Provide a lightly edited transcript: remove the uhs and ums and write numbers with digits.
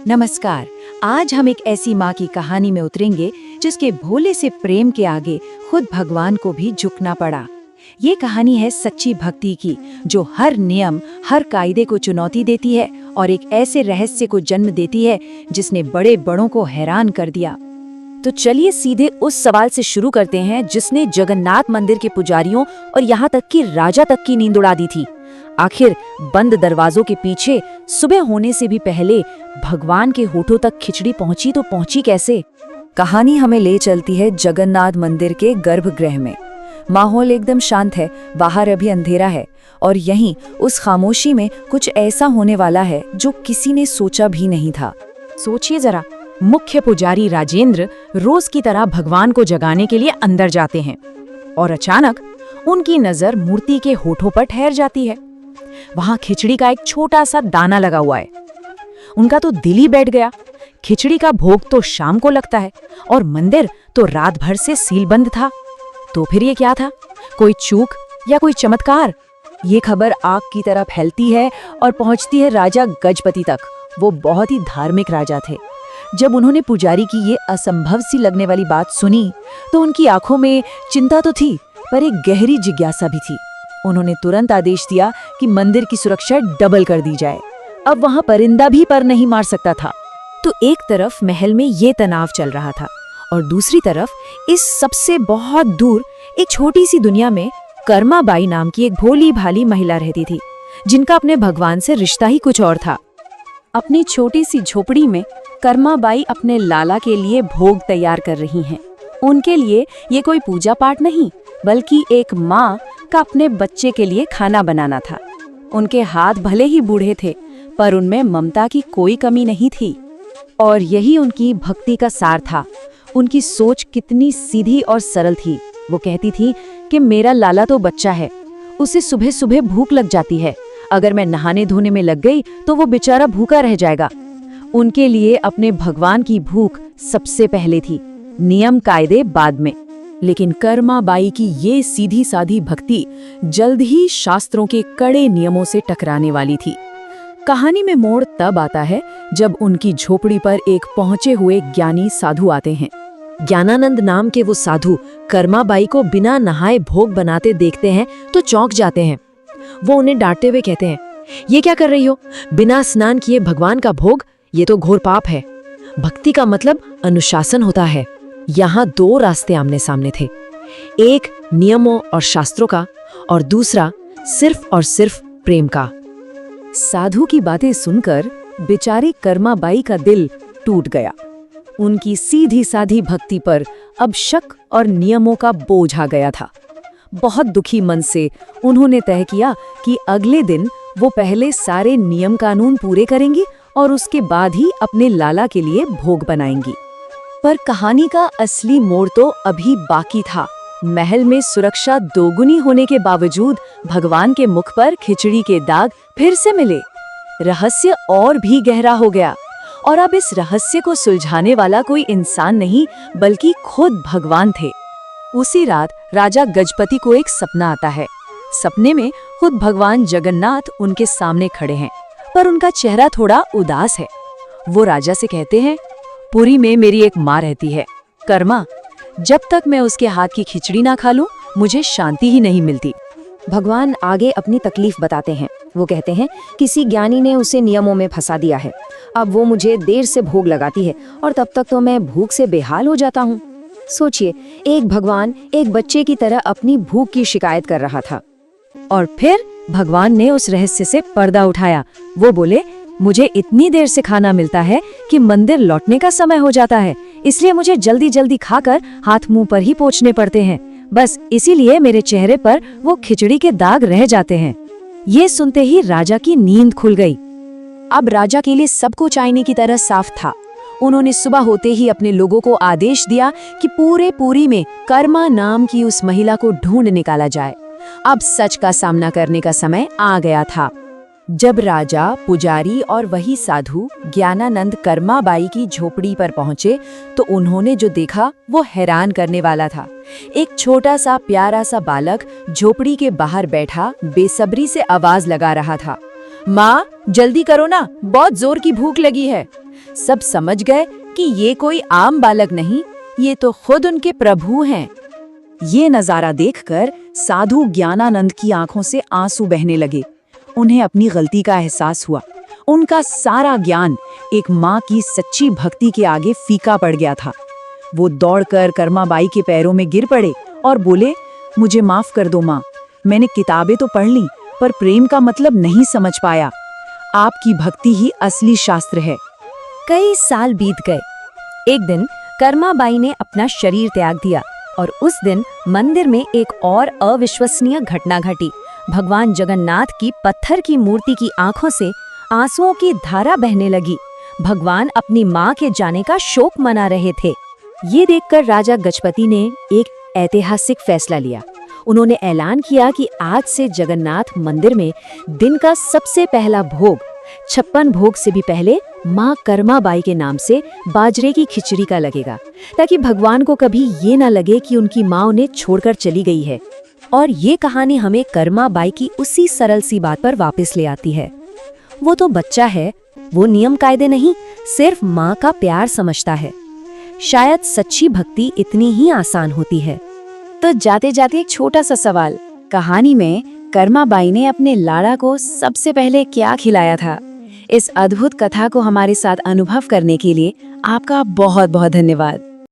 नमस्कार। आज हम एक ऐसी माँ की कहानी में उतरेंगे जिसके भोले से प्रेम के आगे खुद भगवान को भी झुकना पड़ा। ये कहानी है सच्ची भक्ति की, जो हर नियम, हर कायदे को चुनौती देती है और एक ऐसे रहस्य को जन्म देती है जिसने बड़े बड़ों को हैरान कर दिया। तो चलिए सीधे उस सवाल से शुरू करते हैं जिसने जगन्नाथ मंदिर के पुजारियों और यहाँ तक कि राजा तक की नींद उड़ा दी थी। आखिर बंद दरवाजों के पीछे सुबह होने से भी पहले भगवान के होठों तक खिचड़ी पहुंची तो पहुंची कैसे? कहानी हमें ले चलती है जगन्नाथ मंदिर के गर्भगृह में। माहौल एकदम शांत है, बाहर अभी अंधेरा है और यहीं उस खामोशी में कुछ ऐसा होने वाला है जो किसी ने सोचा भी नहीं था। सोचिए जरा, मुख्य पुजारी राजेंद्र रोज की तरह भगवान को जगाने के लिए अंदर जाते हैं और अचानक उनकी नजर मूर्ति के होठों पर ठहर जाती है। वहां खिचड़ी का एक छोटा सा दाना लगा हुआ है। उनका तो दिल ही बैठ गया। खिचड़ी का भोग तो शाम को लगता है और मंदिर तो रात भर से सीलबंद था। तो फिर ये क्या था? कोई चूक या कोई चमत्कार? ये खबर आग की तरह फैलती है और पहुंचती है राजा गजपति तक। वो बहुत ही धार्मिक राजा थे। जब उन्होंने पुजारी की ये असंभव सी लगने वाली बात सुनी तो उनकी आंखों में चिंता तो थी, पर एक गहरी जिज्ञासा भी थी। उन्होंने तुरंत आदेश दिया कि मंदिर की सुरक्षा डबल कर दी जाए। अब वहां परिंदा भी पर नहीं मार सकता था। तो एक तरफ महल में ये तनाव चल रहा था और दूसरी तरफ इस सबसे बहुत दूर एक छोटी सी दुनिया में कर्माबाई नाम की एक भोली भाली महिला रहती थी, जिनका अपने भगवान से रिश्ता ही कुछ और था। अपनी छोटी सी झोपड़ी में कर्माबाई अपने लाला के लिए भोग तैयार कर रही हैं। उनके लिए ये कोई पूजा पाठ नहीं, बल्कि एक माँ का अपने बच्चे के लिए खाना बनाना था। उनके हाथ भले ही बूढ़े थे, पर उनमें ममता की कोई कमी नहीं थी। और यही उनकी भक्ति का सार था। उनकी सोच कितनी सीधी और सरल थी। वो कहती थी कि मेरा लाला तो बच्चा है, उसे सुबह सुबह भूख लग जाती है। अगर मैं नहाने धोने में लग गई तो वो बेचारा भूखा रह जाएगा। उनके लिए अपने भगवान की भूख सबसे पहले थी, नियम कायदे बाद में। लेकिन कर्माबाई की ये सीधी साधी भक्ति जल्द ही शास्त्रों के कड़े नियमों से टकराने वाली थी। कहानी में मोड़ तब आता है जब उनकी झोपड़ी पर एक पहुंचे हुए ज्ञानी साधु आते हैं। ज्ञानानंद नाम के वो साधु कर्माबाई को बिना नहाए भोग बनाते देखते हैं तो चौंक जाते हैं। वो उन्हें डांटते हुए कहते हैं, ये क्या कर रही हो? बिना स्नान किए भगवान का भोग, ये तो घोर पाप है। भक्ति का मतलब अनुशासन होता है। यहाँ दो रास्ते आमने सामने थे, एक नियमों और शास्त्रों का और दूसरा सिर्फ और सिर्फ प्रेम का। साधु की बातें सुनकर बेचारी कर्माबाई का दिल टूट गया। उनकी सीधी साधी भक्ति पर अब शक और नियमों का बोझ आ गया था। बहुत दुखी मन से उन्होंने तय किया कि अगले दिन वो पहले सारे नियम कानून पूरे करेंगी और उसके बाद ही अपने लाला के लिए भोग बनाएंगी। पर कहानी का असली मोड़ तो अभी बाकी था। महल में सुरक्षा दोगुनी होने के बावजूद भगवान के मुख पर खिचड़ी के दाग फिर से मिले। रहस्य और भी गहरा हो गया और अब इस रहस्य को सुलझाने वाला कोई इंसान नहीं, बल्कि खुद भगवान थे। उसी रात राजा गजपति को एक सपना आता है। सपने में खुद भगवान जगन्नाथ उनके सामने खड़े हैं, पर उनका चेहरा थोड़ा उदास है। वो राजा से कहते हैं, पुरी में मेरी एक माँ रहती है, कर्मा। जब तक मैं उसके हाथ की खिचड़ी ना खा लूं, मुझे शांति ही नहीं मिलती। भगवान आगे अपनी तकलीफ बताते हैं। वो कहते हैं, किसी ज्ञानी ने उसे नियमों में फंसा दिया है। अब वो मुझे देर से भोग लगाती है और तब तक तो मैं भूख से बेहाल हो जाता हूँ। सोचिए, एक भगवान एक बच्चे की तरह अपनी भूख की शिकायत कर रहा था। और फिर भगवान ने उस रहस्य से पर्दा उठाया। वो बोले, मुझे इतनी देर से खाना मिलता है कि मंदिर लौटने का समय हो जाता है, इसलिए मुझे जल्दी जल्दी खाकर हाथ मुंह पर ही पोंछने पड़ते हैं। बस इसीलिए मेरे चेहरे पर वो खिचड़ी के दाग रह जाते हैं। ये सुनते ही राजा की नींद खुल गई। अब राजा के लिए सब कुछ आईने की तरह साफ था। उन्होंने सुबह होते ही अपने लोगों को आदेश दिया कि पूरे पुरी में कर्मा नाम की उस महिला को ढूंढ निकाला जाए। अब सच का सामना करने का समय आ गया था। जब राजा, पुजारी और वही साधु ज्ञानानंद कर्माबाई की झोपड़ी पर पहुंचे तो उन्होंने जो देखा वो हैरान करने वाला था। एक छोटा सा प्यारा सा बालक झोपड़ी के बाहर बैठा बेसब्री से आवाज लगा रहा था, माँ जल्दी करो ना, बहुत जोर की भूख लगी है। सब समझ गए कि ये कोई आम बालक नहीं, ये तो खुद उनके प्रभु हैं। ये नजारा देखकर साधु ज्ञानानंद की आंखों से आंसू बहने लगे। उन्हें अपनी गलती का एहसास हुआ। उनका सारा ज्ञान एक माँ की सच्ची भक्ति के आगे फीका पड़ गया था। वो दौड़कर कर्माबाई के पैरों में गिर पड़े और बोले, मुझे माफ कर दो माँ, मैंने किताबें तो पढ़ ली पर प्रेम का मतलब नहीं समझ पाया। आपकी भक्ति ही असली शास्त्र है। कई साल बीत गए। एक दिन कर्माबाई ने अपना शरीर त्याग दिया और उस दिन मंदिर में एक और अविश्वसनीय घटना घटी। भगवान जगन्नाथ की पत्थर की मूर्ति की आंखों से आंसुओं की धारा बहने लगी। भगवान अपनी मां के जाने का शोक मना रहे थे। ये देखकर राजा गजपति ने एक ऐतिहासिक फैसला लिया। उन्होंने ऐलान किया कि आज से जगन्नाथ मंदिर में दिन का सबसे पहला भोग 56 भोग से भी पहले माँ कर्माबाई के नाम से बाजरे की खिचड़ी का लगेगा, ताकि भगवान को कभी ये ना लगे कि उनकी माँ उन्हें छोड़कर चली गई है। और ये कहानी हमें कर्माबाई की उसी सरल सी बात पर वापस ले आती है। वो तो बच्चा है, वो नियम कायदे नहीं, सिर्फ माँ का प्यार समझता है। शायद सच्ची भक्ति इतनी ही आसान होती है। तो जाते जाते एक छोटा सा सवाल, कहानी में कर्माबाई ने अपने लाड़ा को सबसे पहले क्या खिलाया था? इस अद्भुत कथा को हमारे साथ अनुभव करने के लिए आपका बहुत बहुत धन्यवाद।